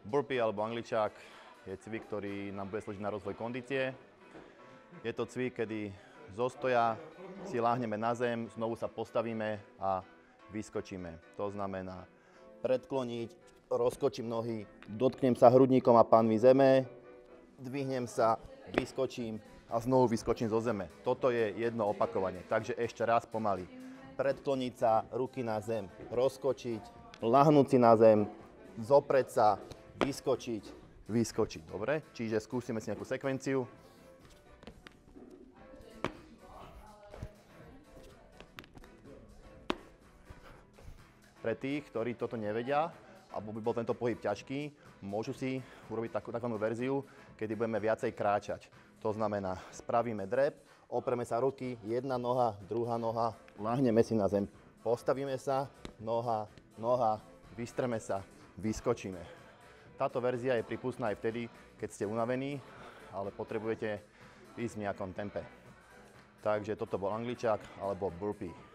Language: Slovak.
Burpee alebo angličák je cvik, ktorý nám bude slúžiť na rozvoj kondície. Je to cvik, kedy zo stoja si láhneme na zem, znovu sa postavíme a vyskočíme. To znamená predkloniť, rozkočím nohy, dotknem sa hrudníkom a panvy zeme, dvihnem sa, vyskočím a znovu vyskočím zo zeme. Toto je jedno opakovanie, takže ešte raz pomaly. Predkloniť sa, ruky na zem, rozkočiť, ľahnúť si na zem, zopreť sa, vyskočiť, vyskočiť. Dobre? Čiže skúsime si nejakú sekvenciu. Pre tých, ktorí toto nevedia, alebo by bol tento pohyb ťažký, môžu si urobiť takúto verziu, kedy budeme viacej kráčať. To znamená, spravíme drep, opreme sa ruky, jedna noha, druhá noha, ľahneme si na zem, postavíme sa, noha, noha, vystreme sa, vyskočíme. Táto verzia je prípustná aj vtedy, keď ste unavení, ale potrebujete ísť v nejakom tempe. Takže toto bol angličák alebo burpee.